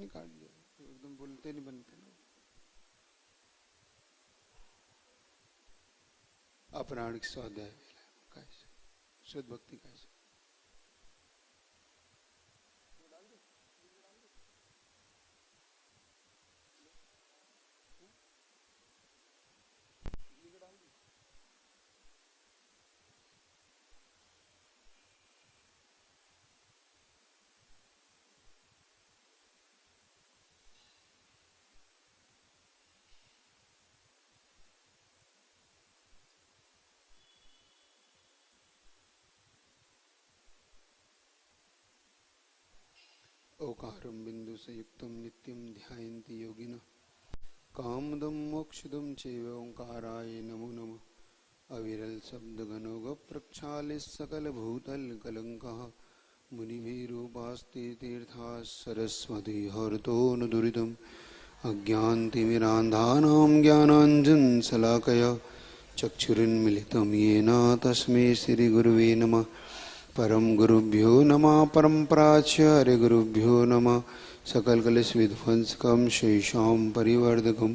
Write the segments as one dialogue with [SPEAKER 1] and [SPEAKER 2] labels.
[SPEAKER 1] निकाल दिया, एकदम बोलते नहीं बनते ना। अपराणिक स्वाध्याय कैसे, शुद्ध भक्ति कैसे। ओकारं बिंदु संयुक्तं नित्यं ध्यायन्ति योगिनः कामदं मोक्षदं चैव ओंकाराय नमो नमः। अविरल शब्द घनोग प्रक्षालित सकल भूतल कलंकः मुनिभिरूपास्ते तीर्था सरस्वती हरतो न दुरितम् अज्ञानतिमिरान्धानां ज्ञानाञ्जनशलाकया चक्षुरुन्मीलितं येन तस्मै श्रीगुरुवे नमः। परम गुरुभ्यो नमः परम्पराचार्य गुरुभ्यो नमः। सकल कलेश विध्वंसकं शेषां परिवर्धकं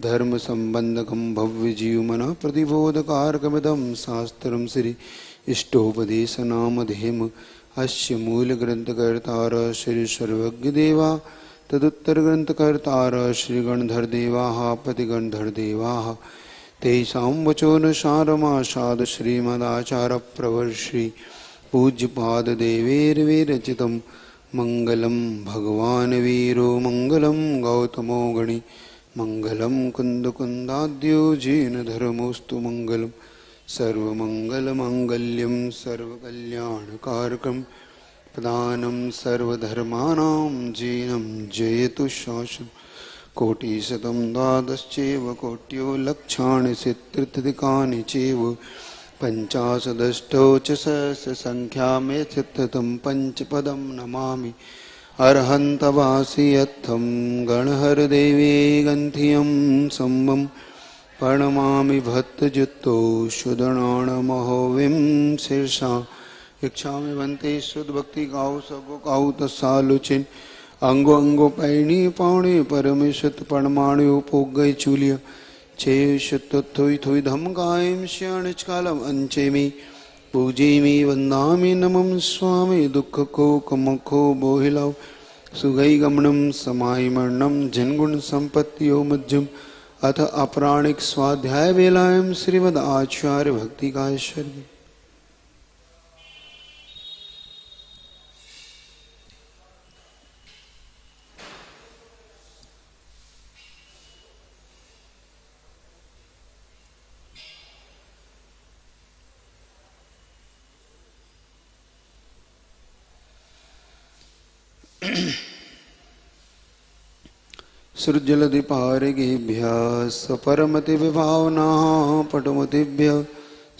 [SPEAKER 1] धर्म संबंधकं भव्य जीवमन प्रतिबोधकारकमिदं शास्त्रं श्री इष्टोपदेशनामधेयम् अस्य मूलग्रन्थकर्तार श्री सर्वज्ञदेवा तदुत्तरग्रन्थकर्तार श्री गणधरदेवाः पतिगणधरदेवाः तेषां वचोनुसारमासाद श्रीमदाचार्यप्रवर्षि पूज्यपाद देवैर्विरचितं मंगलम भगवान वीरो मंगलम गौतमो गणि मंगलम कुंदकुंदाद्यो जीन धर्मोस्तु मंगलम सर्वमंगलमांगल्यं सर्वकल्याणकारकं प्रदानं सर्वधर्माणां जीनं जयतु शाश्वतं कोटिशतं द्वादश्चैव कोट्यो लक्षाणि सिद्धीर्घानि चैव पंचाशदष्टौ च सहस्रसंख्या मे चित्ततं पंचपदं नमामि अर्हन्तवासियत्थं गणहरदेवे गन्थियं सम्मं प्रणमामि भक्तजुत्तो सुदणाणमहोविं शीर्षा इच्छामि भन्ते शुद्ध भक्ति गाओ सबो गाओ तसालुचिन अंगो अंगो पैणी पाणी परमेश्वर परमाणु पोग गई चूलिया चे शुद्धोई थोई धम गायम श्याणिचकालम अंचेमी पूजेमी वंदामि नमं स्वामी दुख को कमखो बोहिलाओ सुगई गमनम समाई मरणम जनगुण संपत्तियो मध्यम अथ अपराणिक स्वाध्याय वेलायम श्रीमद आचार्य भक्ति का ऐश्वर्य। सृजलधिपारिगेभ्यः स्वपरमति विभावना पटुमतिभ्यः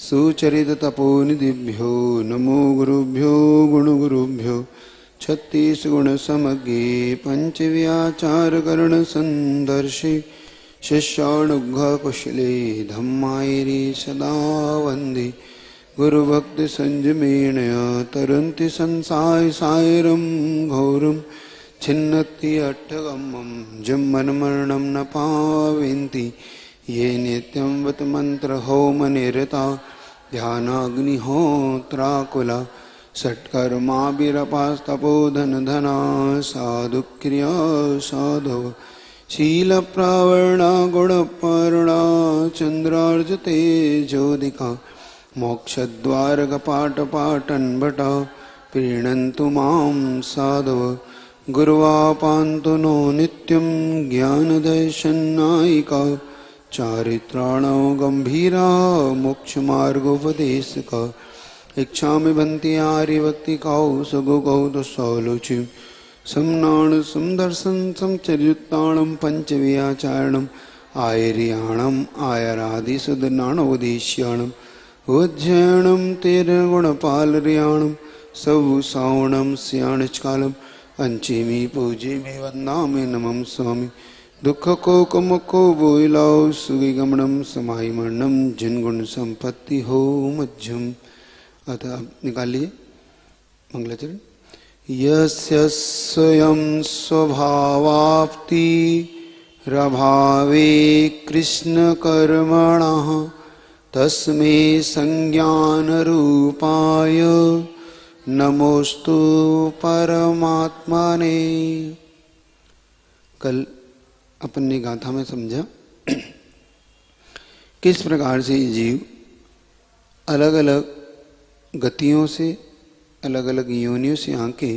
[SPEAKER 1] सुचरिततपोनिधिभ्यो नमो गुरुभ्यो गुणगुरुभ्यो छत्तीसगुणसमज्ञे पञ्चव्याचारकरणसन्दर्शि शिष्यानुग्रहकुशले धम्मायिरे सदा वन्दे गुरुभक्तिसंयमेन तरन्ति संसाय सायरं घोरं छिन्नति अट्टगमं जन्ममरणं न पावन्ति ये नित्यं वतमन्त्रहोमनिरता ध्यानाग्निहोत्राकुला षट्कर्माभिरपास्तपोधनधना साधुक्रिया साधव शीलप्रावर्णा गुणपर्णा चन्द्रार्जते ज्योतिका मोक्षद्वारकपाटपाटन्भटा प्रीणन्तु मां साधव गुरुवापान्तु नो नित्यं ज्ञानदर्शनायिका चारित्राणो गम्भीरा मोक्षमार्गोपदेशका इच्छामि भन्ति आर्यभक्तिकौ सुगुकौ दुःसौलुचिं समनाण समदर्शन समचर्युत्ताणं पञ्चव्याचारणम् आयर्याणम् आयरादिसुदनाणोदेश्याणम् उज्जयनं तेरगुणपालर्याणं सवुसावणं स्याणिचकालम् अंचेमी पूजेमी वंदामि नमं स्वामी दुख को कमुको बोइलाओ सुगी गमनम समाई मरणम जिनगुण संपत्ति हो मध्यम। अतः निकालिए मंगलाचरण। यस्य स्वयं स्वभावाप्ति रभावे कृष्ण कर्मणः तस्मै संज्ञान रूपाय नमोस्तु परमात्मने। कल अपन ने गाथा में समझा किस प्रकार से जीव अलग अलग गतियों से, अलग अलग योनियों से आके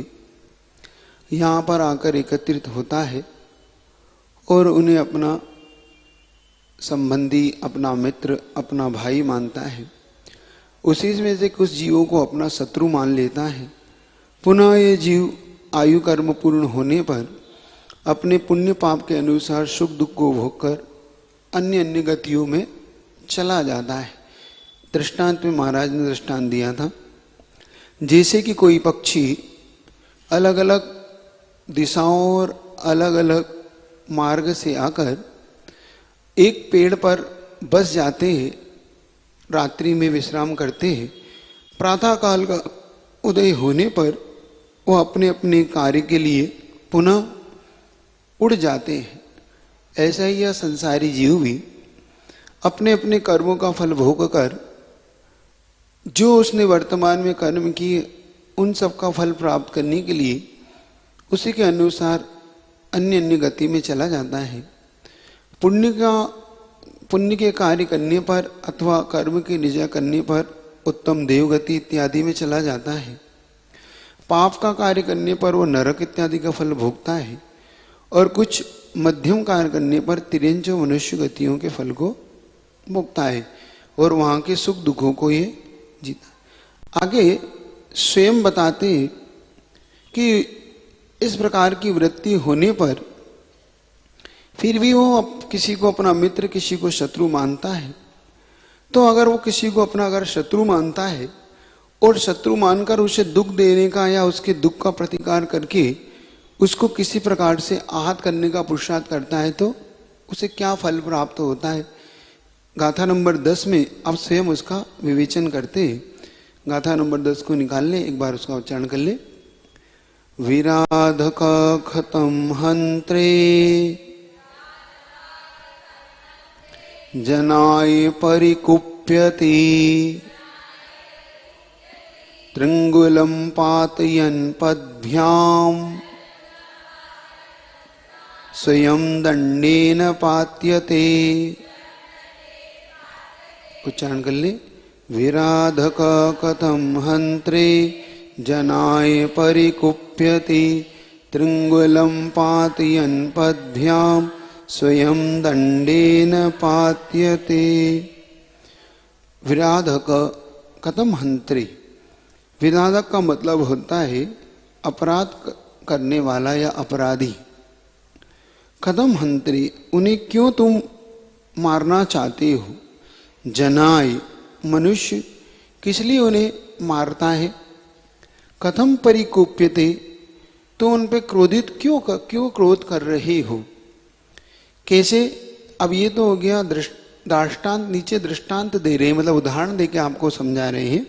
[SPEAKER 1] यहाँ पर आकर एकत्रित होता है और उन्हें अपना संबंधी, अपना मित्र, अपना भाई मानता है। उसी में से कुछ जीवों को अपना शत्रु मान लेता है। पुनः ये जीव आयु कर्म पूर्ण होने पर अपने पुण्य पाप के अनुसार सुख दुख को भोगकर अन्य अन्य गतियों में चला जाता है। दृष्टांत में महाराज ने दृष्टांत दिया था, जैसे कि कोई पक्षी अलग अलग दिशाओं और अलग अलग मार्ग से आकर एक पेड़ पर बस जाते हैं, रात्रि में विश्राम करते हैं। प्रातः काल का उदय होने पर वो अपने अपने कार्य के लिए पुनः उड़ जाते हैं। ऐसा ही यह संसारी जीव भी अपने अपने कर्मों का फल भोग कर जो उसने वर्तमान में कर्म किए उन सब का फल प्राप्त करने के लिए उसी के अनुसार अन्य अन्य गति में चला जाता है। पुण्य के कार्य करने पर अथवा कर्म के निजा करने पर उत्तम देवगति इत्यादि में चला जाता है। पाप का कार्य करने पर वो नरक इत्यादि का फल भोगता है और कुछ मध्यम कार्य करने पर तिर्यंच मनुष्य गतियों के फल को भोगता है और वहां के सुख दुखों को ये जीता। आगे स्वयं बताते कि इस प्रकार की वृत्ति होने पर फिर भी वो किसी को अपना मित्र, किसी को शत्रु मानता है। तो अगर वो किसी को अपना अगर शत्रु मानता है और शत्रु मानकर उसे दुख देने का या उसके दुख का प्रतिकार करके उसको किसी प्रकार से आहत करने का पुरुषार्थ करता है तो उसे क्या फल प्राप्त होता है। गाथा नंबर 10 में अब स्वयं उसका विवेचन करते हैं। गाथा नंबर 10 को निकाल ले, एक बार उसका उच्चारण कर ले। विराधक खतम हंत्रे जनाय परिकुप्यति त्रिंगुलं पातयन् पद्भ्याम् स्वयं दंडेन पात्यते। उच्चारण कर ले। विराधक कथम हंत्रे जनाय परिकुप्यति त्रिंगुलं पातयन् पद्भ्याम् स्वयं दंडेन पात्यते। विराधक कथम हंत्रे, विराधक का मतलब होता है अपराध करने वाला या अपराधी। कथम हंत्रे, उन्हें क्यों तुम मारना चाहते हो। जनाय, मनुष्य किस लिए उन्हें मारता है। कथम परिकुप्यते, तो उन पे क्रोधित क्यों क्रोध कर रहे हो। कैसे, अब ये तो हो गया दृष्टांत, नीचे दृष्टांत दे रहे हैं, मतलब उदाहरण देके आपको समझा रहे हैं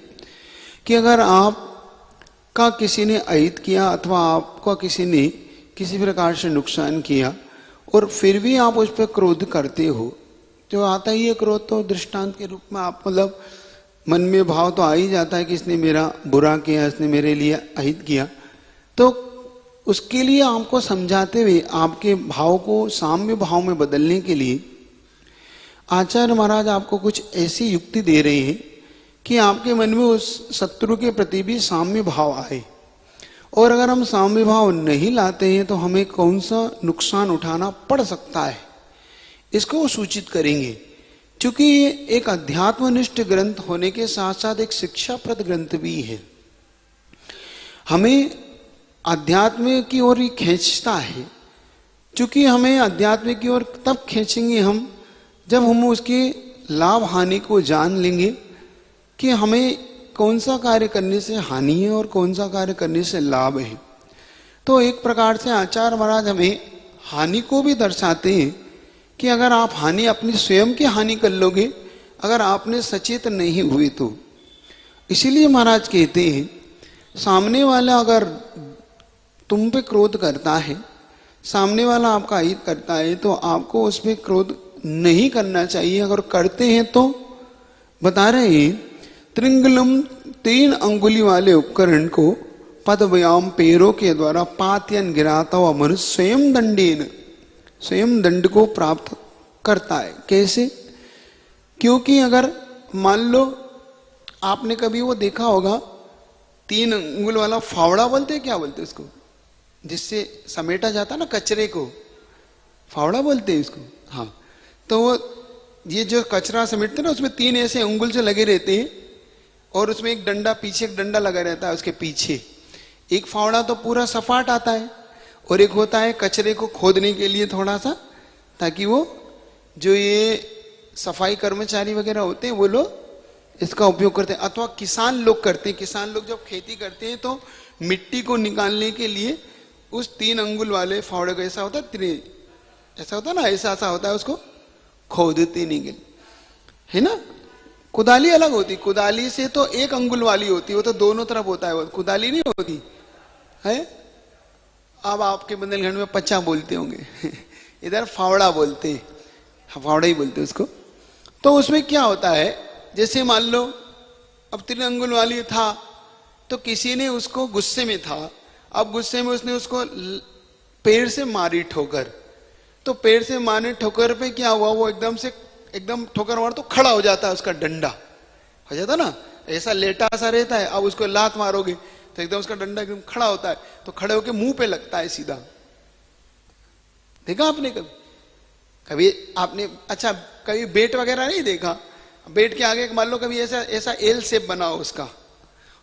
[SPEAKER 1] कि अगर आपका किसी ने अहित किया अथवा आपका किसी ने किसी प्रकार से नुकसान किया और फिर भी आप उस पर क्रोध करते हो, तो आता ही है क्रोध तो दृष्टांत के रूप में। आप मतलब मन में भाव तो आ ही जाता है कि इसने मेरा बुरा किया, इसने मेरे लिए अहित किया। तो उसके लिए आपको समझाते हुए आपके भाव को साम्य भाव में बदलने के लिए आचार्य महाराज आपको कुछ ऐसी युक्ति दे रहे हैं कि आपके मन में उस शत्रु के प्रति भी साम्य भाव आए। और अगर हम साम्य भाव नहीं लाते हैं तो हमें कौन सा नुकसान उठाना पड़ सकता है, इसको वो सूचित करेंगे। क्योंकि ये एक अध्यात्मनिष्ठ ग्रंथ होने के साथ साथ एक शिक्षाप्रद ग्रंथ भी है। हमें अध्यात्म की ओर ही खींचता है, क्योंकि हमें अध्यात्म की ओर तब खींचेंगे हम जब हम उसके लाभ हानि को जान लेंगे कि हमें कौन सा कार्य करने से हानि है और कौन सा कार्य करने से लाभ है। तो एक प्रकार से आचार्य महाराज हमें हानि को भी दर्शाते हैं कि अगर आप हानि अपनी स्वयं की हानि कर लोगे अगर आपने सचेत नहीं हुए तो। इसीलिए महाराज कहते हैं सामने वाला अगर तुम पे क्रोध करता है, सामने वाला आपका हित करता है, तो आपको उस पर क्रोध नहीं करना चाहिए। अगर करते हैं तो बता रहे हैं त्रिंगलम 3 अंगुली वाले उपकरण को पदव्याम पैरों के द्वारा पात्यन गिराता हुआ मनुष्य स्वयं दंडेन, स्वयं दंड को प्राप्त करता है। कैसे? क्योंकि अगर मान लो आपने कभी वो देखा होगा 3 अंगुल वाला फावड़ा बोलते हैं, क्या बोलते हैं उसको, जिससे समेटा जाता ना कचरे को, फावड़ा बोलते हैं इसको। हाँ, तो वो ये जो कचरा समेटते ना उसमें 3 ऐसे अंगुल से लगे रहते हैं और उसमें एक डंडा, पीछे एक डंडा लगा रहता है उसके पीछे। एक फावड़ा तो पूरा सपाट आता है और एक होता है कचरे को खोदने के लिए थोड़ा सा, ताकि वो जो ये सफाई कर्मचारी वगैरह होते हैं वो लोग इसका उपयोग करते हैं, अथवा किसान लोग करते हैं। किसान लोग जब खेती करते हैं तो मिट्टी को निकालने के लिए उस 3 अंगुल वाले फावड़े का ऐसा होता है, ऐसा होता है ना, ऐसा होता है, उसको खोदते नहीं गए, है ना। कुदाली अलग होती, कुदाली से तो 1 अंगुल वाली होती है, वो तो दोनों तरफ होता है, वो कुदाली नहीं होती है। अब आपके बुंदेलखंड में पच्चा बोलते होंगे इधर फावड़ा बोलते, फावड़ा ही बोलते उसको। तो उसमें क्या होता है, जैसे मान लो अब 3 अंगुल वाली था तो किसी ने उसको गुस्से में था, अब गुस्से में उसने उसको पैर से मारी ठोकर, तो पैर से मारने ठोकर पे क्या हुआ, वो एकदम ठोकर मार तो खड़ा हो जाता है, उसका डंडा हो जाता ना, ऐसा लेटा सा रहता है। अब उसको लात मारोगे तो एकदम उसका डंडा एकदम खड़ा होता है, तो खड़े होके मुंह पे लगता है सीधा। देखा आपने कभी? कभी आपने अच्छा कभी बेट वगैरह नहीं देखा? बेट के आगे मान लो कभी ऐसा एल शेप बना हो उसका,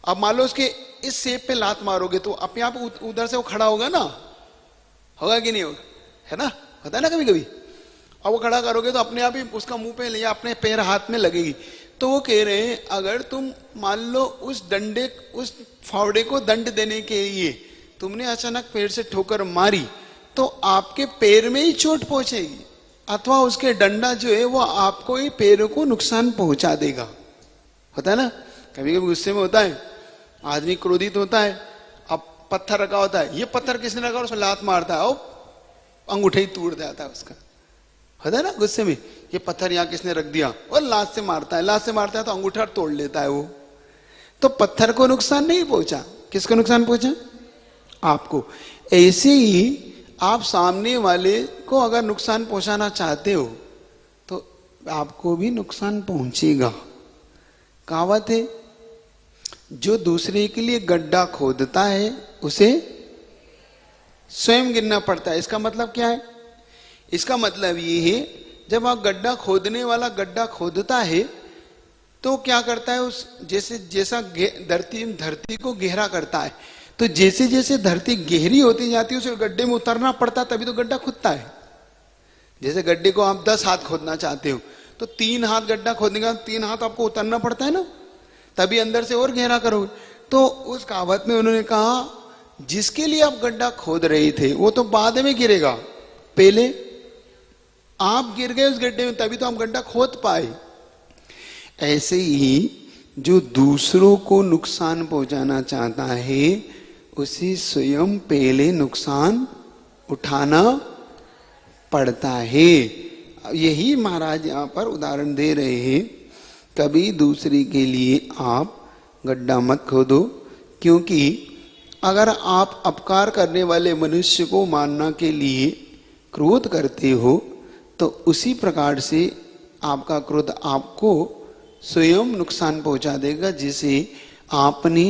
[SPEAKER 1] अब मान लो उसके इस शेप पे लात मारोगे तो अपने आप उधर से वो खड़ा होगा ना, होगा कि नहीं होगा, है ना, होता है ना कभी कभी। अब वो खड़ा करोगे तो अपने आप ही उसका मुंह पे या अपने पैर हाथ में लगेगी। तो वो कह रहे हैं अगर तुम मान लो उस डंडे, उस फावड़े को दंड देने के लिए तुमने अचानक पैर से ठोकर मारी तो आपके पैर में ही चोट पहुंचेगी, अथवा उसके डंडा जो है वो आपको ही पैरों को नुकसान पहुंचा देगा। होता है ना, कभी कभी गुस्से में होता है आदमी, क्रोधित होता है, अब पत्थर रखा होता है, ये पत्थर किसने रखा, उसमें लात मारता है और अंगूठे ही तोड़ जाता है उसका। होता है ना गुस्से में, ये पत्थर यहाँ किसने रख दिया, और लात से मारता है, लात से मारता है तो अंगूठा तोड़ लेता है वो। तो पत्थर को नुकसान नहीं पहुंचा, किसको नुकसान पहुंचा, आपको। ऐसे ही आप सामने वाले को अगर नुकसान पहुंचाना चाहते हो तो आपको भी नुकसान पहुंचेगा। कहावत है, जो दूसरे के लिए गड्ढा खोदता है उसे स्वयं गिरना पड़ता है। इसका मतलब क्या है? इसका मतलब ये है जब आप गड्ढा खोदने वाला गड्ढा खोदता है तो क्या करता है, उस जैसा धरती को गहरा करता है, तो जैसे जैसे धरती गहरी होती जाती है उसे गड्ढे में उतरना पड़ता है, तभी तो गड्ढा खुदता है। जैसे गड्ढे को आप 10 हाथ खोदना चाहते हो तो 3 हाथ गड्ढा खोदने का 3 हाथ आपको उतरना पड़ता है ना, तभी अंदर से और गहरा करोगे। तो उस कहावत में उन्होंने कहा जिसके लिए आप गड्ढा खोद रहे थे वो तो बाद में गिरेगा, पहले आप गिर गए उस गड्ढे में, तभी तो आप गड्ढा खोद पाए। ऐसे ही जो दूसरों को नुकसान पहुंचाना चाहता है उसे स्वयं पहले नुकसान उठाना पड़ता है। यही महाराज यहां पर उदाहरण दे रहे हैं, कभी दूसरे के लिए आप गड्ढा मत खोदो, क्योंकि अगर आप अपकार करने वाले मनुष्य को मारने के लिए क्रोध करते हो तो उसी प्रकार से आपका क्रोध आपको स्वयं नुकसान पहुंचा देगा। जैसे आपने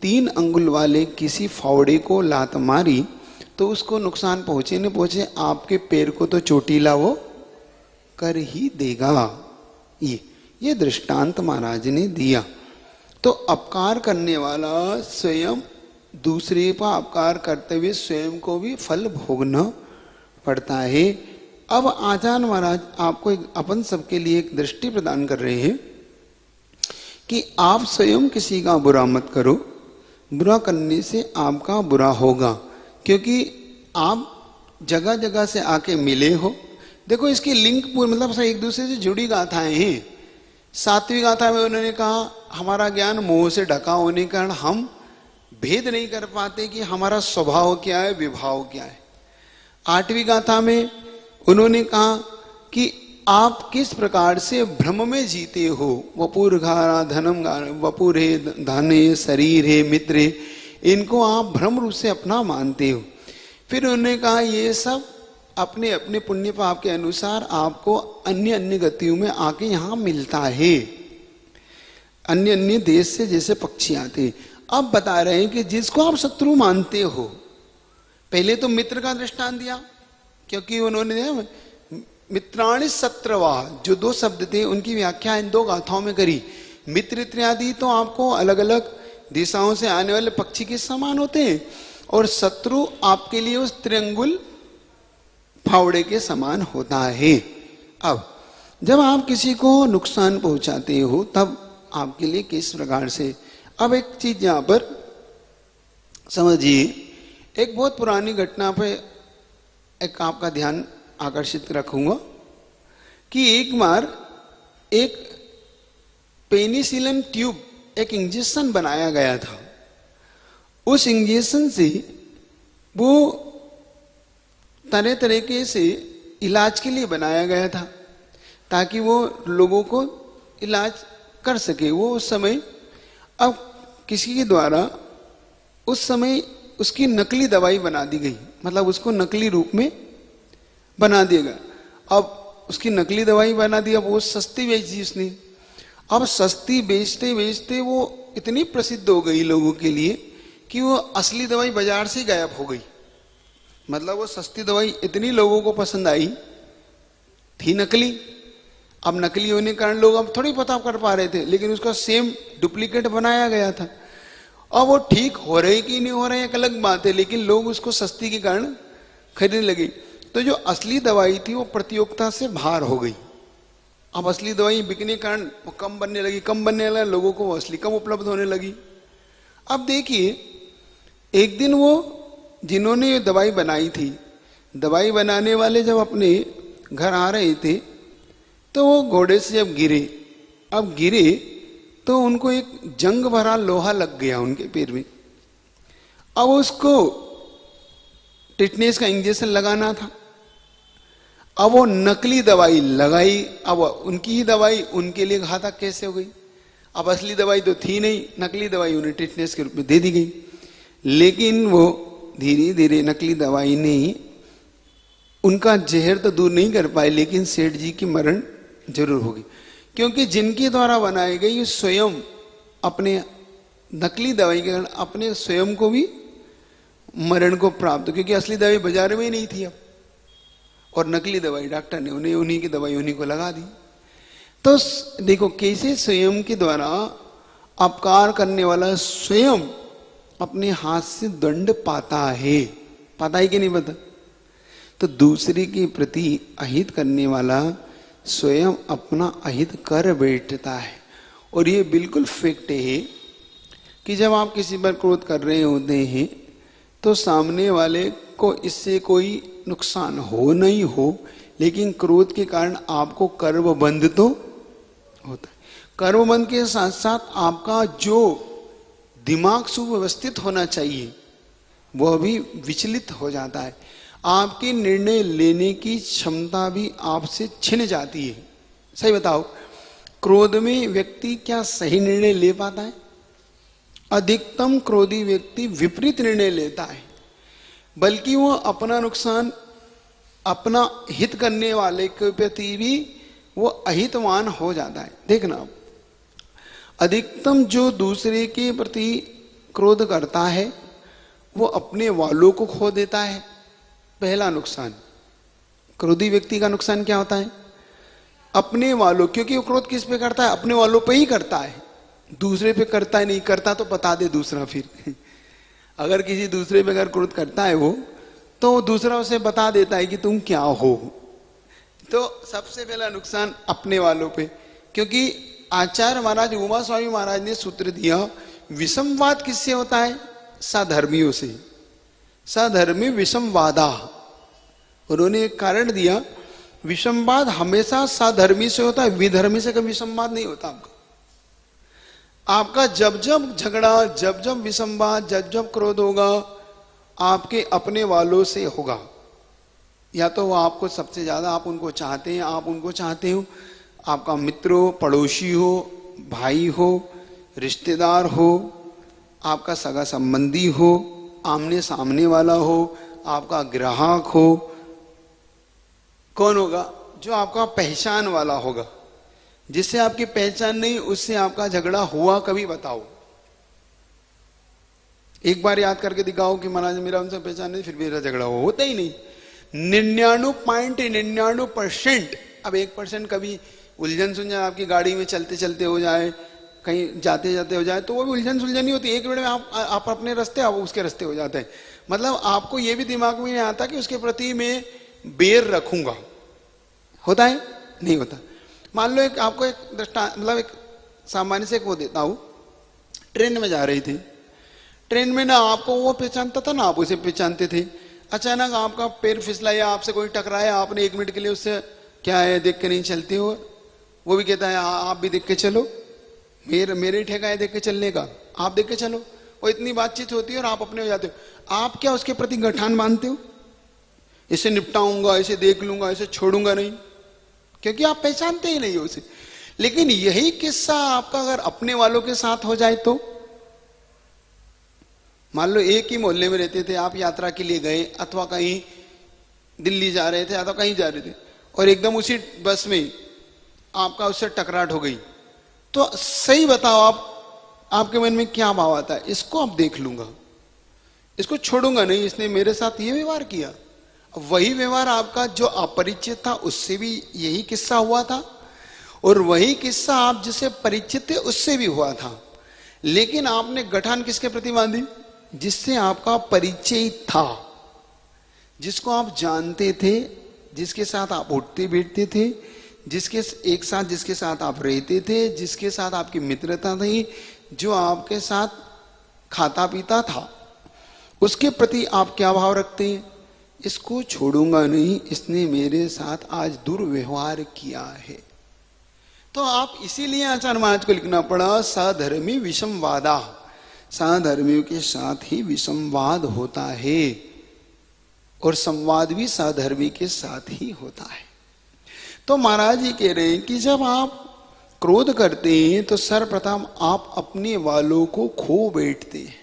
[SPEAKER 1] 3 अंगुल वाले किसी फावड़े को लात मारी तो उसको नुकसान पहुंचे न पहुंचे, आपके पैर को तो चोटीला वो कर ही देगा। ये दृष्टांत महाराज ने दिया। तो अपकार करने वाला स्वयं दूसरे पर अपकार करते हुए स्वयं को भी फल भोगना पड़ता है। अब आचार्य महाराज आपको अपन सबके लिए एक दृष्टि प्रदान कर रहे हैं कि आप स्वयं किसी का बुरा मत करो, बुरा करने से आपका बुरा होगा, क्योंकि आप जगह जगह से आके मिले हो। देखो इसकी लिंक मतलब एक दूसरे से जुड़ी गाथाएं हैं। 7वीं गाथा में उन्होंने कहा हमारा ज्ञान मोह से ढका होने के कारण हम भेद नहीं कर पाते कि हमारा स्वभाव क्या है, विभाव क्या है। 8वीं गाथा में उन्होंने कहा कि आप किस प्रकार से भ्रम में जीते हो। वपुर घारा धनम वपुर है, धन है, शरीर है, मित्र है, इनको आप भ्रम रूप से अपना मानते हो। फिर उन्होंने कहा ये सब अपने अपने पुण्य पाप के अनुसार आपको अन्य अन्य गतियों में आके यहाँ मिलता है, अन्य अन्य देश से जैसे पक्षी आते। अब बता रहे हैं कि जिसको आप शत्रु मानते हो, पहले तो मित्र का दृष्टांत दिया, क्योंकि उन्होंने मित्राणि शत्रवा जो 2 शब्द थे उनकी व्याख्या इन 2 गाथाओं में करी। मित्र इत्यादि तो आपको अलग अलग दिशाओं से आने वाले पक्षी के समान होते हैं, और शत्रु आपके लिए उस त्रिअंगुल फावड़े के समान होता है। अब जब आप किसी को नुकसान पहुंचाते हो तब आपके लिए किस प्रकार से, अब एक चीज यहां पर समझिए। एक बहुत पुरानी घटना पे एक आपका ध्यान आकर्षित रखूंगा कि एक बार एक पेनिसिलिन ट्यूब, एक इंजेक्शन बनाया गया था। उस इंजेक्शन से वो तरह तरीके से इलाज के लिए बनाया गया था, ताकि वो लोगों को इलाज कर सके। वो उस समय, अब किसी के द्वारा उस समय उसकी नकली दवाई बना दी गई, मतलब उसको नकली रूप में बना दिया गया। अब उसकी नकली दवाई बना दी, अब वो सस्ती बेच दी उसने। अब सस्ती बेचते बेचते वो इतनी प्रसिद्ध हो गई लोगों के लिए कि वो असली दवाई बाजार से गायब हो गई। मतलब वो सस्ती दवाई इतनी लोगों को पसंद आई थी नकली। अब नकली होने के कारण लोग अब थोड़ी पता कर पा रहे थे, लेकिन उसका सेम डुप्लीकेट बनाया गया था। अब वो ठीक हो रहे कि नहीं हो रहे एक अलग बात है, लेकिन लोग उसको सस्ती के कारण खरीदने लगे। तो जो असली दवाई थी वो प्रतियोगिता से बाहर हो गई। अब असली दवाई बिकने के कारण वो कम बनने लगा, लोगों को वो असली कम उपलब्ध होने लगी। अब देखिए, एक दिन वो जिन्होंने ये दवाई बनाई थी, दवाई बनाने वाले जब अपने घर आ रहे थे तो वो घोड़े से जब गिरे, अब गिरे तो उनको एक जंग भरा लोहा लग गया उनके पैर में। अब उसको टिटनेस का इंजेक्शन लगाना था। अब वो नकली दवाई लगाई, अब उनकी ही दवाई उनके लिए घातक कैसे हो गई। अब असली दवाई तो थी नहीं, नकली दवाई उन्हें टिटनेस के रूप में दे दी गई। लेकिन वो धीरे धीरे नकली दवाई ने उनका जहर तो दूर नहीं कर पाए, लेकिन सेठ जी की मरण जरूर होगी। क्योंकि जिनके द्वारा बनाई गई स्वयं अपने नकली दवाई के कारण अपने स्वयं को भी मरण को प्राप्त, क्योंकि असली दवाई बाजार में ही नहीं थी अब, और नकली दवाई डॉक्टर ने उन्हें उन्हीं की दवाई उन्हीं को लगा दी। तो देखो कैसे स्वयं के द्वारा अपकार करने वाला स्वयं अपने हाथ से दंड पाता है, पता ही कि नहीं पता। तो दूसरे के प्रति अहित करने वाला स्वयं अपना अहित कर बैठता है। और ये बिल्कुल फैक्ट है कि जब आप किसी पर क्रोध कर रहे होते हैं तो सामने वाले को इससे कोई नुकसान हो नहीं हो, लेकिन क्रोध के कारण आपको कर्मबंध तो होता है। कर्मबंध के साथ साथ आपका जो दिमाग सुव्यवस्थित होना चाहिए वह भी विचलित हो जाता है। आपके निर्णय लेने की क्षमता भी आपसे छिन जाती है। सही बताओ, क्रोध में व्यक्ति क्या सही निर्णय ले पाता है? अधिकतम क्रोधी व्यक्ति विपरीत निर्णय लेता है, बल्कि वो अपना नुकसान, अपना हित करने वाले के प्रति भी वो अहितवान हो जाता है। देखना, अधिकतम जो दूसरे के प्रति क्रोध करता है वो अपने वालों को खो देता है। पहला नुकसान क्रोधी व्यक्ति का नुकसान क्या होता है? अपने वालों, क्योंकि वो क्रोध किस पे करता है? अपने वालों पे ही करता है, दूसरे पे करता ही नहीं। करता तो बता दे दूसरा फिर अगर किसी दूसरे पे अगर क्रोध करता है वो, तो दूसरा उसे बता देता है कि तुम क्या हो। तो सबसे पहला नुकसान अपने वालों पे, क्योंकि आचार्य महाराज उमा स्वामी महाराज ने सूत्र दिया, विषमवाद किससे होता है? साधर्मियों से। साधर्मी विषमवादा, उन्होंने एक कारण दिया, विषमवाद हमेशा साधर्मी से होता है, विधर्मी से कभी विषमवाद नहीं होता आपका। आपका जब जब झगड़ा, जब जब विसंवाद, जब जब क्रोध होगा, आपके अपने वालों से होगा। या तो वो आपको सबसे ज्यादा आप उनको चाहते हैं, आप उनको चाहते हो, आपका मित्र हो, पड़ोसी हो, भाई हो, रिश्तेदार हो, आपका सगा संबंधी हो, आमने सामने वाला हो, आपका ग्राहक हो। कौन होगा? जो आपका पहचान वाला होगा। जिससे आपकी पहचान नहीं, उससे आपका झगड़ा हुआ कभी? बताओ, एक बार याद करके दिखाओ कि महाराज मेरा उनसे पहचान नहीं, फिर मेरा झगड़ा हुआ। होता ही नहीं। 99.99%। अब 1% कभी उलझन सुलझन आपकी गाड़ी में चलते चलते हो जाए, कहीं जाते जाते हो जाए, तो वो भी उलझन सुलझन नहीं होती। 1 मिनट में आप अपने रास्ते, आप उसके रास्ते हो जाते हैं। मतलब आपको ये भी दिमाग में नहीं आता कि उसके प्रति मैं बेर रखूंगा। होता है? नहीं होता। मान लो एक आपको एक दृष्टांत, मतलब एक सामान्य से वो देता हूं। ट्रेन में जा रही थी, ट्रेन में ना आपको वो पहचानता था ना आप उसे पहचानते थे। अचानक आपका पैर फिसला या आपसे कोई टकराया, आपने 1 मिनट के लिए उससे क्या है देख के नहीं चलते हो, वो भी कहता है आप भी देख के चलो, मेरे ठेका है देख के चलने का, आप देख के चलो। और इतनी बातचीत होती है और आप अपने हो जाते हो। आप क्या उसके प्रति गठान बांधते हो? इसे निपटाऊंगा, इसे देख लूंगा, इसे छोड़ूंगा नहीं, क्योंकि आप पहचानते ही नहीं हो उसे। लेकिन यही किस्सा आपका अगर अपने वालों के साथ हो जाए तो, मान लो एक ही मोहल्ले में रहते थे, आप यात्रा के लिए गए, अथवा कहीं दिल्ली जा रहे थे अथवा कहीं जा रहे थे, और एकदम उसी बस में आपका उससे टकराट हो गई, तो सही बताओ आपके मन में क्या भाव आता है? इसको अब देख लूंगा, इसको छोड़ूंगा नहीं, इसने मेरे साथ ये व्यवहार किया। वही व्यवहार आपका जो अपरिचित था उससे भी यही किस्सा हुआ था, और वही किस्सा आप जिसे परिचित थे उससे भी हुआ था। लेकिन आपने गठान किसके प्रति बांधी? जिससे आपका परिचय था, जिसको आप जानते थे, जिसके साथ आप उठते बैठते थे, जिसके साथ आप रहते थे, जिसके साथ आपकी मित्रता थी, जो आपके साथ खाता पीता था, उसके प्रति आप क्या भाव रखते हैं? इसको छोड़ूंगा नहीं, इसने मेरे साथ आज दुर्व्यवहार किया है। तो आप इसीलिए आचार्य महाराज को लिखना पड़ा, सधर्मी विषमवादा, सधर्मियों के साथ ही विषमवाद होता है, और संवाद भी सधर्मी के साथ ही होता है। तो महाराज जी कह रहे हैं कि जब आप क्रोध करते हैं तो सर्वप्रथम आप अपने वालों को खो बैठते हैं।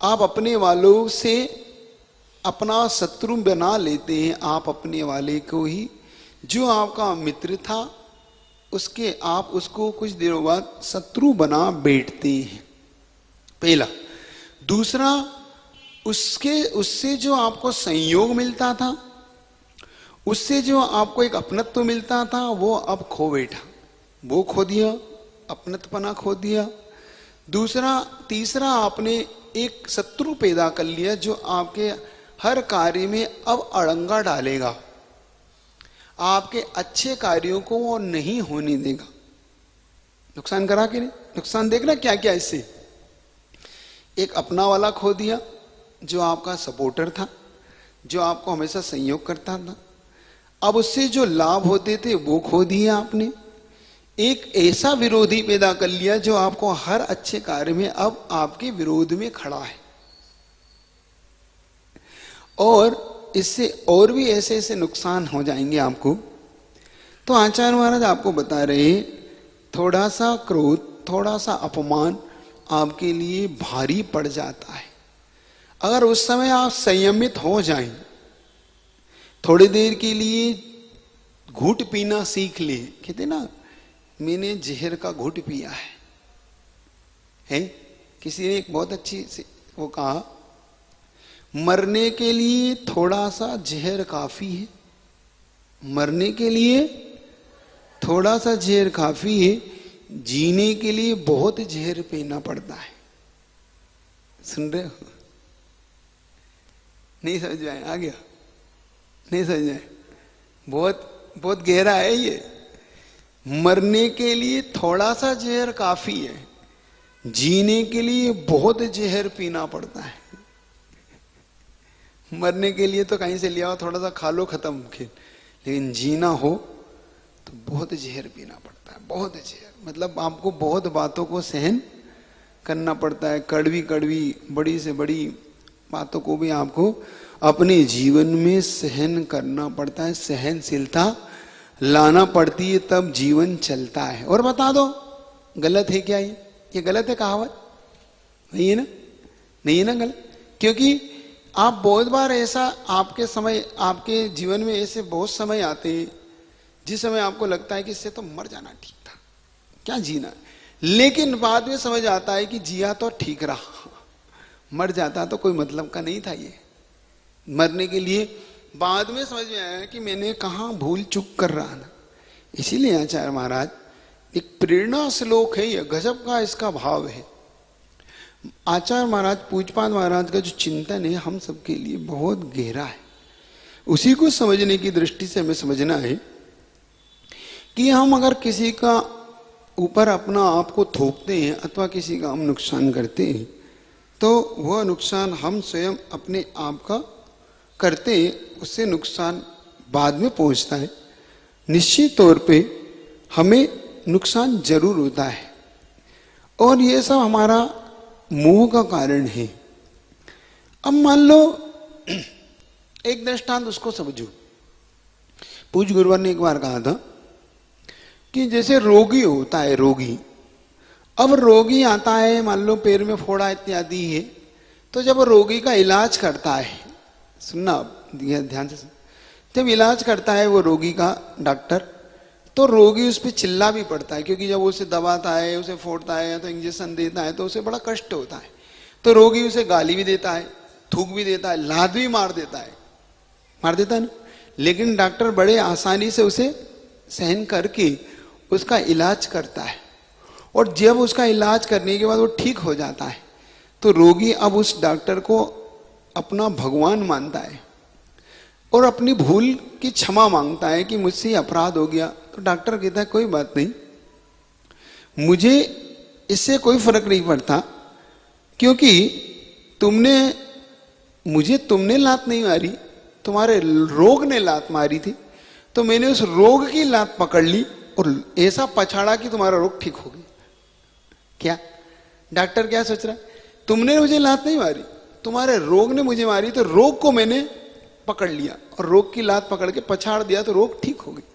[SPEAKER 1] आप अपने वालों से अपना शत्रु बना लेते हैं। आप अपने वाले को ही, जो आपका मित्र था, आप उसको कुछ देरों बाद शत्रु बना बैठते हैं, पहला। दूसरा, उससे जो आपको संयोग मिलता था, उससे जो आपको एक अपनत्व मिलता था, वो अब खो बैठा, वो खो दिया, अपनत्वपना खो दिया। तीसरा आपने एक शत्रु पैदा कर लिया, जो आपके हर कार्य में अब अड़ंगा डालेगा, आपके अच्छे कार्यों को वो नहीं होने देगा। नुकसान करा के नहीं? नुकसान देखना क्या क्या इससे। एक अपना वाला खो दिया, जो आपका सपोर्टर था, जो आपको हमेशा सहयोग करता था। अब उससे जो लाभ होते थे वो खो दिए आपने। एक ऐसा विरोधी पैदा कर लिया जो आपको हर अच्छे कार्य में अब आपके विरोध में खड़ा है। और इससे और भी ऐसे ऐसे नुकसान हो जाएंगे आपको। तो आचार्य महाराज आपको बता रहे, थोड़ा सा क्रोध, थोड़ा सा अपमान आपके लिए भारी पड़ जाता है। अगर उस समय आप संयमित हो जाएं, थोड़ी देर के लिए घूंट पीना सीख ले। कहते ना, मैंने जहर का घूंट पिया है? किसी ने एक बहुत अच्छी से वो कहा, मरने के लिए थोड़ा सा जहर काफी है, मरने के लिए थोड़ा सा जहर काफी है, जीने के लिए बहुत जहर पीना पड़ता है। सुन रहे हो? नहीं समझ में आ गया? नहीं समझ में? बहुत बहुत गहरा है ये। मरने के लिए थोड़ा सा जहर काफी है, जीने के लिए बहुत जहर पीना पड़ता है। मरने के लिए तो कहीं से लिया हो, थोड़ा सा खा लो, खत्म खेल। लेकिन जीना हो तो बहुत जहर पीना पड़ता है, बहुत जहर, मतलब आपको बहुत बातों को सहन करना पड़ता है। कड़वी कड़वी बड़ी से बड़ी बातों को भी आपको अपने जीवन में सहन करना पड़ता है, सहनशीलता लाना पड़ती है, तब जीवन चलता है। और बता दो गलत है क्या ये गलत है कहावत? नहीं है ना, नहीं है ना गलत? क्योंकि आप बहुत बार ऐसा आपके जीवन में ऐसे बहुत समय आते हैं जिस समय आपको लगता है कि इससे तो मर जाना ठीक था, क्या जीना, लेकिन बाद में समझ आता है कि जिया तो ठीक रहा, मर जाता तो कोई मतलब का नहीं था ये मरने के लिए। बाद में समझ में आया कि मैंने कहाँ भूल चूक कर रहा था। इसीलिए आचार्य महाराज एक प्रेरणा श्लोक है, ये गजब का इसका भाव है। आचार्य महाराज पूज्यपाद महाराज का जो चिंतन है हम सबके लिए बहुत गहरा है। उसी को समझने की दृष्टि से हमें समझना है कि हम अगर किसी का ऊपर अपना आप को थोपते हैं अथवा किसी का हम नुकसान करते हैं तो वह नुकसान हम स्वयं अपने आप का करते हैं, उससे नुकसान बाद में पहुंचता है। निश्चित तौर पे हमें नुकसान जरूर होता है और ये सब हमारा मोह का कारण है। अब मान लो एक दृष्टांत उसको समझो। पूज्य गुरुवर ने एक बार कहा था कि जैसे रोगी होता है, रोगी, अब रोगी आता है, मान लो पैर में फोड़ा इत्यादि है, तो जब रोगी का इलाज करता है, सुनना ध्यान से सुन, जब इलाज करता है वो रोगी का डॉक्टर, तो रोगी उस पर चिल्ला भी पड़ता है, क्योंकि जब उसे दबाता है, उसे फोड़ता है तो इंजेक्शन देता है तो उसे बड़ा कष्ट होता है। तो रोगी उसे गाली भी देता है, थूक भी देता है, लात भी मार देता है ना, लेकिन डॉक्टर बड़े आसानी से उसे सहन करके उसका इलाज करता है। और जब उसका इलाज करने के बाद वो ठीक हो जाता है तो रोगी अब उस डॉक्टर को अपना भगवान मानता है और अपनी भूल की क्षमा मांगता है कि मुझसे अपराध हो गया। तो डॉक्टर कहता है कोई बात नहीं, मुझे इससे कोई फर्क नहीं पड़ता, क्योंकि तुमने लात नहीं मारी, तुम्हारे रोग ने लात मारी थी, तो मैंने उस रोग की लात पकड़ ली और ऐसा पछाड़ा कि तुम्हारा रोग ठीक हो गया। क्या डॉक्टर क्या सोच रहा है? तुमने मुझे लात नहीं मारी, तुम्हारे रोग ने मुझे मारी, तो रोग को मैंने पकड़ लिया और रोग की लात पकड़ के पछाड़ दिया तो रोग ठीक हो गया।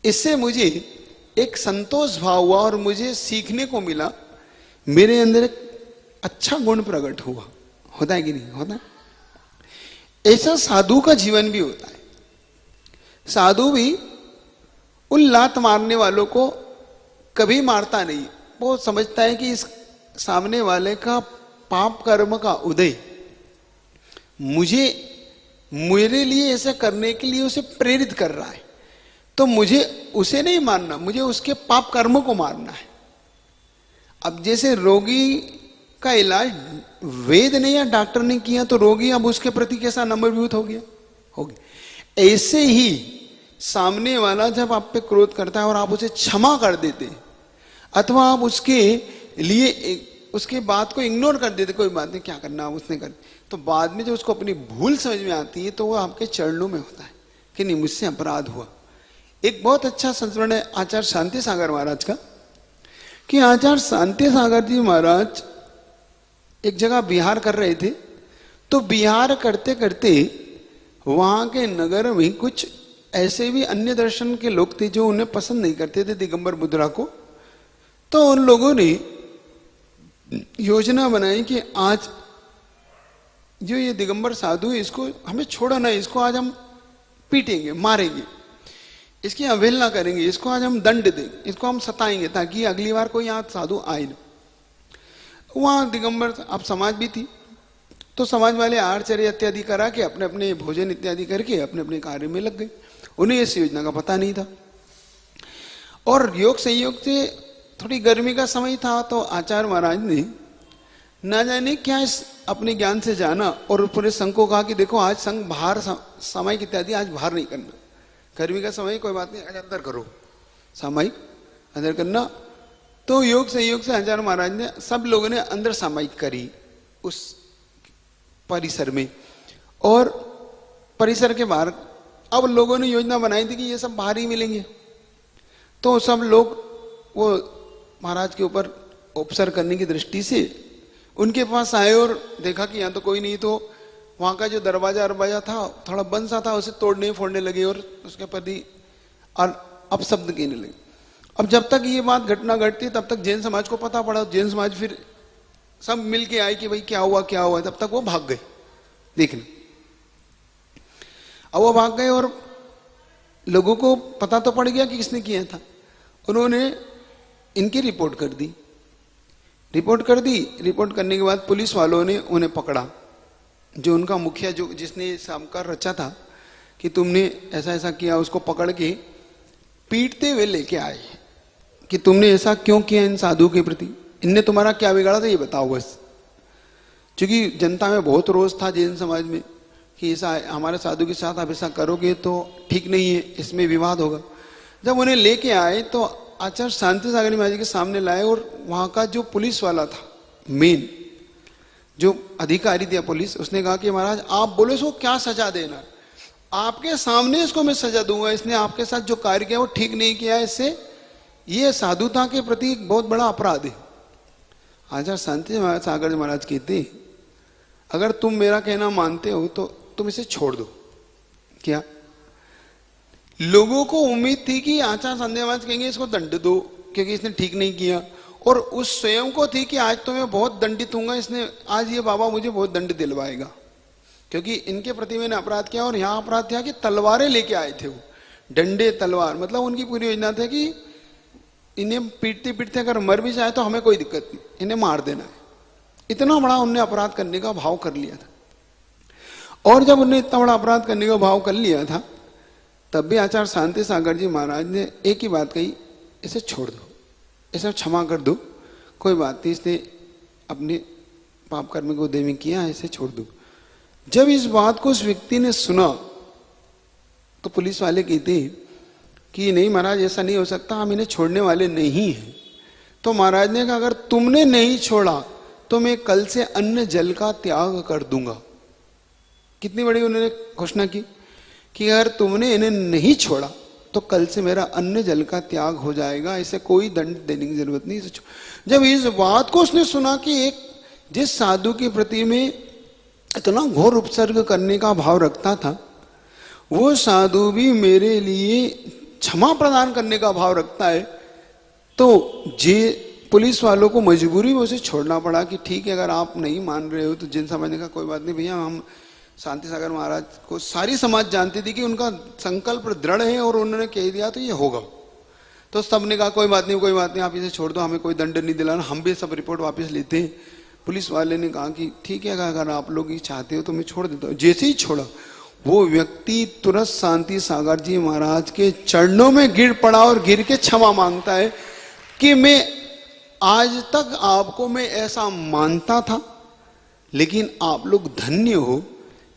[SPEAKER 1] इससे मुझे एक संतोष भाव हुआ और मुझे सीखने को मिला, मेरे अंदर एक अच्छा गुण प्रकट हुआ। होता है कि नहीं होता? ऐसा साधु का जीवन भी होता है। साधु भी उन लात मारने वालों को कभी मारता नहीं, वो समझता है कि इस सामने वाले का पाप कर्म का उदय मेरे लिए ऐसा करने के लिए उसे प्रेरित कर रहा है, तो मुझे उसे नहीं मारना, मुझे उसके पाप कर्म को मारना है। अब जैसे रोगी का इलाज वेद ने या डॉक्टर ने किया तो रोगी अब उसके प्रति कैसा नम्रभूत हो गया। ऐसे ही सामने वाला जब आप पे क्रोध करता है और आप उसे क्षमा कर देते अथवा आप उसके लिए उसके बात को इग्नोर कर देते, कोई बात नहीं, क्या करना उसने कर, तो बाद में जब उसको अपनी भूल समझ में आती है तो वो आपके चरणों में होता है कि नहीं मुझसे अपराध हुआ। एक बहुत अच्छा संस्मरण है आचार्य शांति सागर महाराज का, कि आचार्य शांति सागर जी महाराज एक जगह विहार कर रहे थे, तो विहार करते करते वहां के नगर में कुछ ऐसे भी अन्य दर्शन के लोग थे जो उन्हें पसंद नहीं करते थे, दिगंबर बुद्धरा को। तो उन लोगों ने योजना बनाई कि आज जो ये दिगंबर साधु है इसको हमें छोड़ना है, इसको आज हम पीटेंगे, मारेंगे, इसकी अवहेलना करेंगे, इसको आज हम दंड देंगे, इसको हम सताएंगे ताकि अगली बार कोई यहाँ साधु आए ना। वहां दिगंबर अब समाज भी थी, तो समाज वाले आहारचर्या इत्यादि करा के अपने अपने भोजन इत्यादि करके अपने अपने कार्य में लग गए। उन्हें इस योजना का पता नहीं था। और योग संयोग से थोड़ी गर्मी का समय था, तो आचार्य महाराज ने ना जाने क्या इस अपने ज्ञान से जाना और पूरे संघ को कहा कि देखो आज संघ बाहर सामायिक इत्यादि आज बाहर नहीं करना, गर्मी का समय कोई बात नहीं, आज अंदर करो, सामायिक अंदर करना। तो योग संयोग से आचार्य महाराज ने सब लोगों ने अंदर सामायिक करी उस परिसर में, और परिसर के बाहर अब लोगों ने योजना बनाई थी कि ये सब बाहर ही मिलेंगे, तो सब लोग वो महाराज के ऊपर उपसर करने की दृष्टि से उनके पास आए और देखा कि यहाँ तो कोई नहीं, तो वहां का जो दरवाजा था थोड़ा बंद सा था, उसे तोड़ने फोड़ने लगे और उसके प्रति अपशब्द कहने लगे। अब जब तक ये बात घटना घटती तब तक जैन समाज को पता पड़ा, जैन समाज फिर सब मिल के आए कि भाई क्या हुआ, तब तक वो भाग गए देखने। अब वो भाग गए और लोगों को पता तो पड़ गया कि किसने किया था। उन्होंने इनकी रिपोर्ट कर दी। रिपोर्ट करने के बाद पुलिस वालों ने उन्हें पकड़ा, जो उनका मुखिया जो जिसने सामकार रचा था कि तुमने ऐसा ऐसा किया, उसको पकड़ के पीटते हुए लेके आए कि तुमने ऐसा क्यों किया इन साधु के प्रति, इनने तुम्हारा क्या बिगाड़ा था ये बताओ बस। क्योंकि जनता में बहुत रोष था जैन समाज में कि ऐसा हमारे साधु के साथ आप ऐसा करोगे तो ठीक नहीं है, इसमें विवाद होगा। जब उन्हें लेके आए तो आचार्य शांति सागर महाराज के सामने लाए और वहां का जो पुलिस वाला था, मेन जो अधिकारी दिया पुलिस, उसने कहा कि महाराज आप बोले इसको क्या सजा देना, आपके सामने इसको मैं सजा दूंगा, इसने आपके साथ जो कार्य किया वो ठीक नहीं किया, इससे ये साधुता के प्रति एक बहुत बड़ा अपराध है। आचार्य शांति सागर महाराज कहते अगर तुम मेरा कहना मानते हो तो तुम इसे छोड़ दो। क्या लोगों को उम्मीद थी कि आचार्य शांति महाराज कहेंगे इसको दंड दो क्योंकि इसने ठीक नहीं किया, और उस स्वयं को थी कि आज तो मैं बहुत दंडित हूंगा, इसने आज ये बाबा मुझे बहुत दंड दिलवाएगा क्योंकि इनके प्रति मैंने अपराध किया। और यहाँ अपराध किया कि तलवारें लेके आए थे वो, डंडे तलवार, मतलब उनकी पूरी योजना थी कि इन्हें पीटते पीटते अगर मर भी जाए तो हमें कोई दिक्कत नहीं, इन्हें मार देना है। इतना बड़ा उनने अपराध करने का भाव कर लिया था। और जब उन्हें इतना बड़ा अपराध करने का भाव कर लिया था तब भी आचार्य शांति सागर जी महाराज ने एक ही बात कही, इसे छोड़ दो, इसे क्षमा कर दो, कोई बात नहीं, इसने अपने पाप कर्म को उदय में किया, इसे छोड़ दो। जब इस बात को उस व्यक्ति ने सुना तो पुलिस वाले कहते कि नहीं महाराज ऐसा नहीं हो सकता, हम इन्हें छोड़ने वाले नहीं हैं। तो महाराज ने कहा अगर तुमने नहीं छोड़ा तो मैं कल से अन्न जल का त्याग कर दूंगा। कितनी बड़ी उन्होंने घोषणा की कि अगर तुमने इन्हें नहीं छोड़ा तो कल से मेरा अन्न जल का त्याग हो जाएगा, इसे कोई दंड देने की जरूरत नहीं। जब इस बात को उसने सुना कि एक जिस साधु के प्रति में इतना घोर उपसर्ग करने का भाव रखता था, वो साधु भी मेरे लिए क्षमा प्रदान करने का भाव रखता है, तो जे पुलिस वालों को मजबूरी में उसे छोड़ना पड़ा कि ठीक है अगर आप नहीं मान रहे हो तो जिन समझने का कोई बात नहीं भैया, हम शांति सागर महाराज को सारी समाज जानती थी कि उनका संकल्प दृढ़ है और उन्होंने कह दिया तो ये होगा। तो सबने कहा कोई बात नहीं आप इसे छोड़ दो, हमें कोई दंड नहीं दिलाना, हम भी सब रिपोर्ट वापस लेते हैं। पुलिस वाले ने कहा कि ठीक है अगर आप लोग ही चाहते हो तो मैं छोड़ देता हूँ। जैसे ही छोड़ा वो व्यक्ति तुरंत शांति सागर जी महाराज के चरणों में गिर पड़ा और गिर के क्षमा मांगता है कि मैं आज तक आपको मैं ऐसा मानता था, लेकिन आप लोग धन्य हो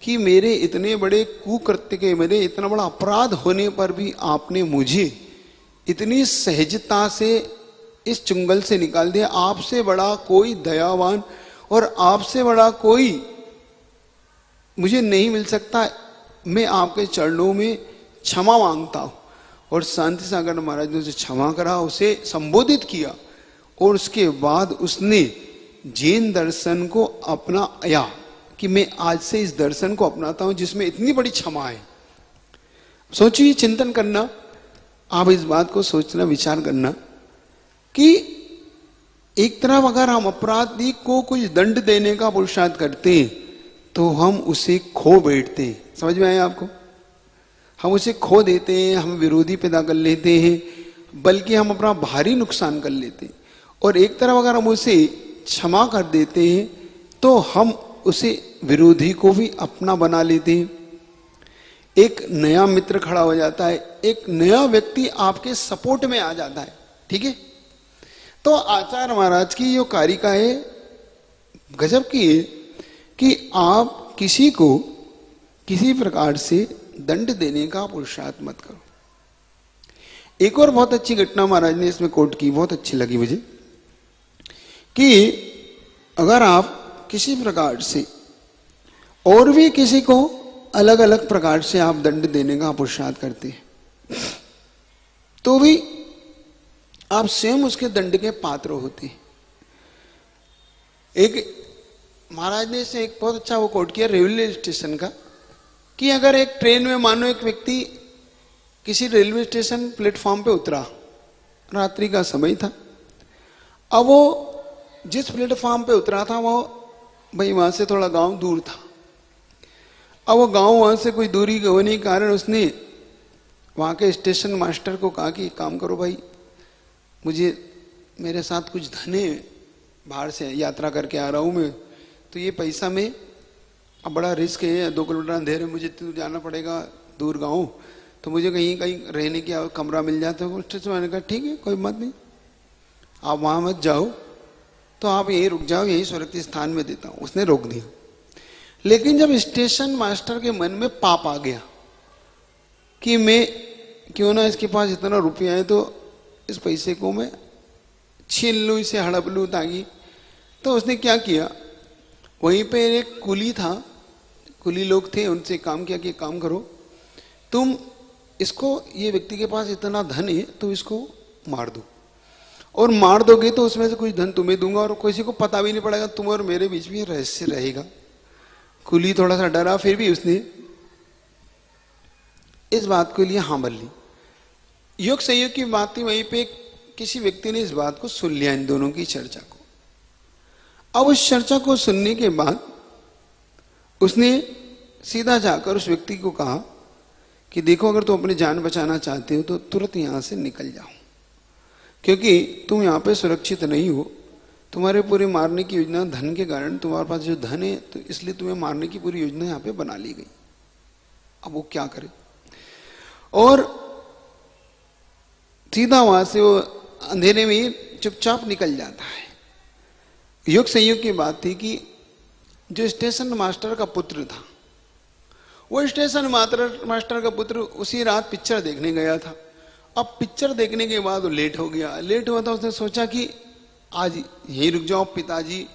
[SPEAKER 1] कि मेरे इतने बड़े कुकृत्य के, मेरे इतना बड़ा अपराध होने पर भी आपने मुझे इतनी सहजता से इस चुंगल से निकाल दिया। आपसे बड़ा कोई दयावान और आपसे बड़ा कोई मुझे नहीं मिल सकता, मैं आपके चरणों में क्षमा मांगता हूं। और शांति सागर महाराज ने उसे क्षमा करा, उसे संबोधित किया और उसके बाद उसने जैन दर्शन को अपनाया कि मैं आज से इस दर्शन को अपनाता हूं जिसमें इतनी बड़ी क्षमा है। सोचिए, चिंतन करना, आप इस बात को सोचना, विचार करना कि एक तरफ अगर हम अपराधी को कुछ दंड देने का पुरुषार्थ करते हैं तो हम उसे खो बैठते हैं। समझ में आया आपको? हम उसे खो देते हैं, हम विरोधी पैदा कर लेते हैं, बल्कि हम अपना भारी नुकसान कर लेते हैं। और एक तरफ अगर हम उसे क्षमा कर देते हैं तो हम उसे विरोधी को भी अपना बना लेते हैं। एक नया मित्र खड़ा हो जाता है, एक नया व्यक्ति आपके सपोर्ट में आ जाता है। ठीक है, तो आचार्य महाराज की जो कारिका है गजब की है कि आप किसी को किसी प्रकार से दंड देने का पुरुषार्थ मत करो। एक और बहुत अच्छी घटना महाराज ने इसमें कोट की, बहुत अच्छी लगी मुझे, कि अगर आप किसी प्रकार से और भी किसी को अलग अलग प्रकार से आप दंड देने का पुरुषार्थ करते हैं, तो भी आप स्वयं उसके दंड के पात्र होते हैं। एक महाराज ने से एक बहुत अच्छा वो कोट किया रेलवे स्टेशन का, कि अगर एक ट्रेन में मानो एक व्यक्ति किसी रेलवे स्टेशन प्लेटफॉर्म पे उतरा, रात्रि का समय था, अब वो जिस प्लेटफॉर्म पे उतरा था वो भाई वहां से थोड़ा गांव दूर था। अब वो गांव वहां से कोई दूरी के होने के कारण उसने वहां के स्टेशन मास्टर को कहा कि काम करो भाई, मुझे मेरे साथ कुछ धन है, बाहर से यात्रा करके आ रहा हूं मैं, तो ये पैसा में अब बड़ा रिस्क है, 2 किलोमीटर अंधेरे में मुझे तो जाना पड़ेगा दूर गाँव, तो मुझे कहीं कहीं रहने की कमरा मिल जाता है। स्टेशन मैंने कहा ठीक है कोई बात नहीं, आप वहां मत जाओ, तो आप यहीं रुक जाओ, यही सुरक्षित स्थान में देता हूं। उसने रोक दिया। लेकिन जब स्टेशन मास्टर के मन में पाप आ गया कि मैं क्यों ना इसके पास इतना रुपया है तो इस पैसे को मैं छीन लूं, इसे हड़प लूं ताकि, तो उसने क्या किया, वहीं पे एक कुली था, कुली लोग थे, उनसे काम किया कि काम करो तुम इसको, ये व्यक्ति के पास इतना धन है तो इसको मार दो, और मार दोगे तो उसमें से कुछ धन तुम्हें दूंगा और किसी को पता भी नहीं पड़ेगा, तुम और मेरे बीच में रहस्य रहेगा। कुली थोड़ा सा डरा, फिर भी उसने इस बात के लिए हाँ बोल ली। योग संयोग की बात थी, वहीं पे किसी व्यक्ति ने इस बात को सुन लिया, इन दोनों की चर्चा को। अब उस चर्चा को सुनने के बाद उसने सीधा जाकर उस व्यक्ति को कहा कि देखो अगर तुम अपनी जान बचाना चाहते हो तो तुरंत यहां से निकल जाओ, क्योंकि तुम यहां पे सुरक्षित नहीं हो, तुम्हारे पूरे मारने की योजना धन के कारण, तुम्हारे पास जो धन है तो इसलिए तुम्हें मारने की पूरी योजना यहां पे बना ली गई। अब वो क्या करे, और सीधा वहां से वो अंधेरे में चुपचाप निकल जाता है। योग संयोग की बात थी कि जो स्टेशन मास्टर का पुत्र था, वो स्टेशन मास्टर का पुत्र उसी रात पिक्चर देखने गया था। अब पिक्चर देखने के बाद वो लेट हो गया। लेट हुआ था, उसने सोचा कि आज यहीं रुक जाओ, पिताजी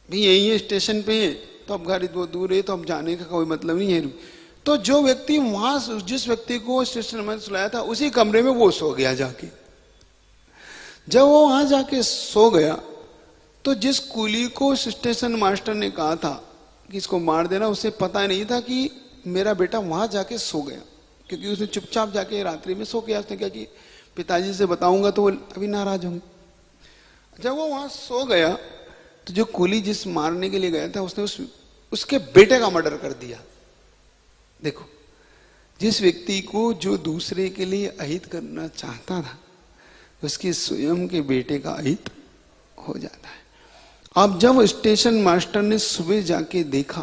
[SPEAKER 1] भी यही है स्टेशन पे है, तो अब घर इतना दूर है तो अब जाने का कोई मतलब नहीं है। तो जो व्यक्ति वहां, जिस व्यक्ति को स्टेशन में सुलाया था, उसी कमरे में वो सो गया जाके। जब वो वहां जाके सो गया तो जिस कुली को स्टेशन मास्टर ने कहा था कि इसको मार देना, उसे पता नहीं था कि मेरा बेटा वहां जाके सो गया, क्योंकि उसने चुपचाप जाके रात्रि में सो गया। उसने कहा कि पिताजी से बताऊंगा तो वो अभी नाराज होंगे। जब वो वहां सो गया तो जो कुली जिस मारने के लिए गया था उसने उसके बेटे का मर्डर कर दिया। देखो, जिस व्यक्ति को जो दूसरे के लिए अहित करना चाहता था, उसके स्वयं के बेटे का अहित हो जाता है। अब जब स्टेशन मास्टर ने सुबह जाके देखा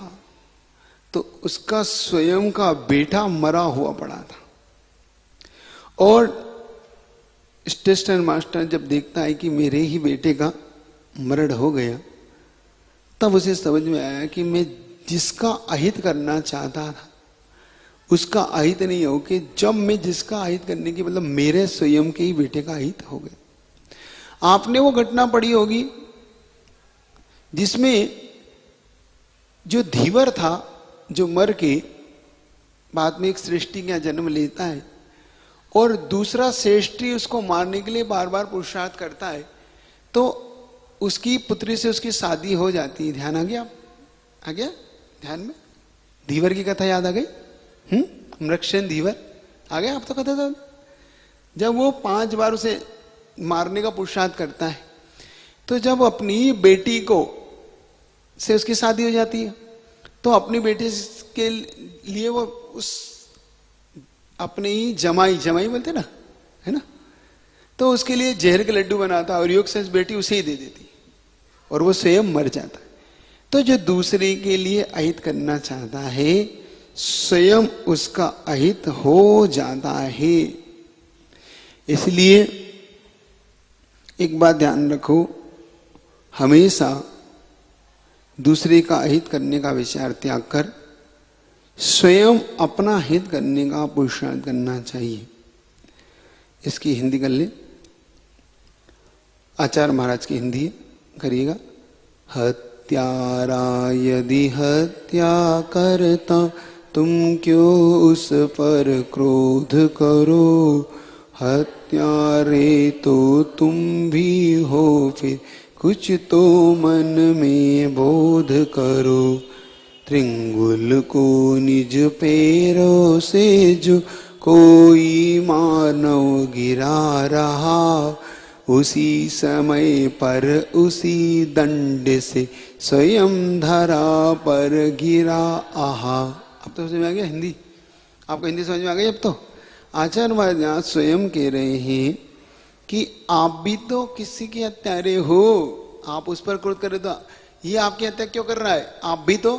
[SPEAKER 1] तो उसका स्वयं का बेटा मरा हुआ पड़ा था, और स्टेशन मास्टर जब देखता है कि मेरे ही बेटे का मरण हो गया, तब उसे समझ में आया कि मैं जिसका अहित करना चाहता था उसका अहित नहीं हो कि जब मैं जिसका अहित करने की मतलब मेरे स्वयं के ही बेटे का अहित हो गया। आपने वो घटना पढ़ी होगी जिसमें जो धीवर था, जो मर के बाद में एक सृष्टि का जन्म लेता है, और दूसरा श्रेष्ठी उसको मारने के लिए बार बार पुरुषार्थ करता है, तो उसकी पुत्री से उसकी शादी हो जाती है। ध्यान आ गया? आ गया ध्यान में? धीवर की कथा याद आ गई? मृक्षसेन धीवर आ गया? आप तो कथा था। जब वो 5 बार उसे मारने का पुरुषार्थ करता है, तो जब अपनी बेटी को से उसकी शादी हो जाती है, तो अपनी बेटी के लिए वो उस अपने ही जमाई बोलते ना, है ना, तो उसके लिए जहर के लड्डू बनाता और योग से बेटी उसे ही दे देती और वो स्वयं मर जाता है। तो जो दूसरे के लिए अहित करना चाहता है, स्वयं उसका अहित हो जाता है। इसलिए एक बात ध्यान रखो, हमेशा दूसरे का अहित करने का विचार त्याग कर स्वयं अपना हित करने का पुरुषार्थ करना चाहिए। इसकी हिंदी कर ले, आचार्य महाराज की हिंदी करिएगा। हत हत्यारा यदि हत्या करता तुम क्यों उस पर क्रोध करो, हत्यारे तो तुम भी हो फिर कुछ तो मन में बोध करो। त्रिंगुल को निज पैरों से जो कोई मानव गिरा रहा, उसी समय पर उसी दंड से स्वयं धरा पर गिरा आहा। अब तो समझ में आ गया हिंदी? आपको हिंदी समझ में आ गई अब तो? आचार्य महाराज स्वयं कह रहे हैं कि आप भी तो किसी के हत्यारे हो, आप उस पर क्रोध कर रहे तो ये आपकी हत्या क्यों कर रहा है? आप भी तो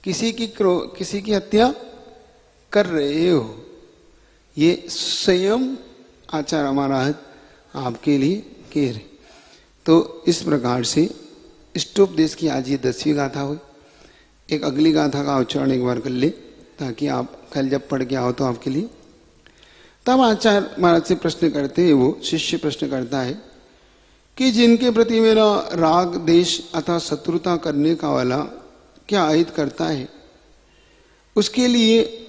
[SPEAKER 1] किसी की हत्या कर रहे हो। ये स्वयं आचार्य महाराज आपके लिए कह रहे। तो इस प्रकार से इष्टोपदेश की आज ये 10वीं गाथा हुई। एक अगली गाथा का उच्चारण एक बार कर ले, ताकि आप कल जब पढ़ के आओ तो आपके लिए। तब आचार्य महाराज से प्रश्न करते हैं, वो शिष्य प्रश्न करता है कि जिनके प्रति मेरा राग देश अथवा शत्रुता करने का वाला क्या आहित करता है, उसके लिए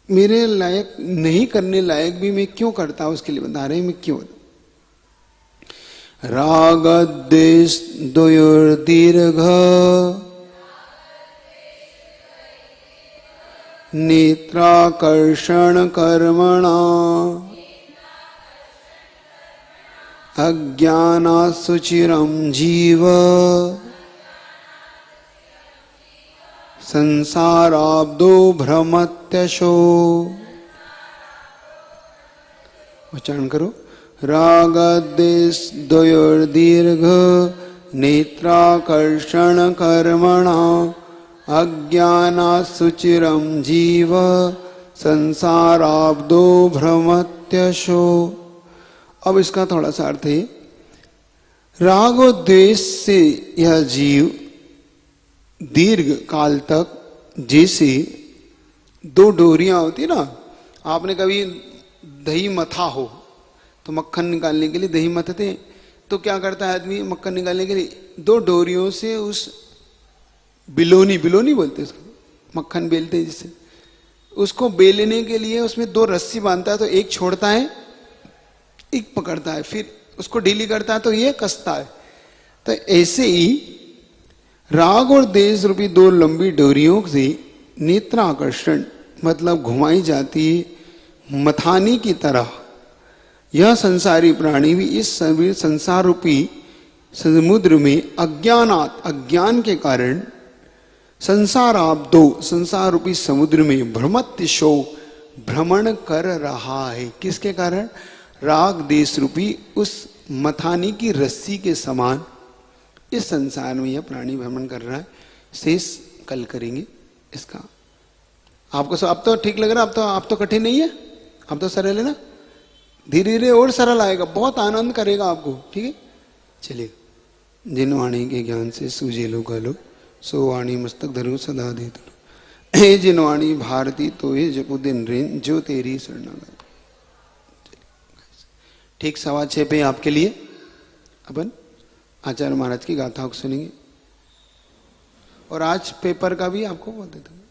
[SPEAKER 1] मेरे लायक नहीं करने लायक भी मैं क्यों करता, उसके लिए बता रहे मैं क्यों। राग देश द्वयोर्दीर्घ नेत्राकर्षण कर्मणा अज्ञानासुचिरं जीव संसाराब्दो भ्रमत्यशो। उच्चारण करो। रागद्वेष द्वयोर्दीर्घ नेत्राकर्षण कर्मणा अज्ञानासुचिरं जीव संसाराब्दो भ्रमत्यशो। अब इसका थोड़ा सा अर्थ है, राग और द्वेष से यह जीव दीर्घ काल तक, जैसे दो डोरियां होती ना, आपने कभी दही मथा हो तो मक्खन निकालने के लिए दही मथते हैं, तो क्या करता है आदमी मक्खन निकालने के लिए? दो डोरियों से उस बिलोनी बोलते हैं उसको, मक्खन बेलते हैं जिससे, उसको बेलने के लिए उसमें दो रस्सी बांधता है, तो एक छोड़ता है एक पकड़ता है, फिर उसको ढीली करता है तो ये कसता है। तो ऐसे ही राग और देश रूपी दो लंबी डोरियों से नेत्राकर्षण मतलब घुमाई जाती है मथानी की तरह, यह संसारी प्राणी भी इस संसार रूपी समुद्र में अज्ञान के कारण संसाराब्दो संसार रूपी समुद्र में भ्रमत्यशो भ्रमण कर रहा है। किसके कारण? राग देश रूपी उस मथानी की रस्सी के समान इस संसार में यह प्राणी भ्रमण कर रहा है। शेष कल करेंगे इसका। आपको सब अब तो ठीक लग रहा है? अब तो कठिन नहीं है, अब तो सरल है ना। धीरे धीरे और सरल आएगा, बहुत आनंद करेगा आपको। ठीक है, चलिए। जिन वाणी के ज्ञान से सूझे लो कालो, सो वाणी मस्तक धरो सदा दे तुलो। हे जिन वाणी भारती तो हे जपु दिन रेन, जो तेरी शरणागत। ठीक 6:15 पे आपके लिए अपन आचार्य महाराज की गाथा को सुनेंगे, और आज पेपर का भी आपको बता देता हूँ।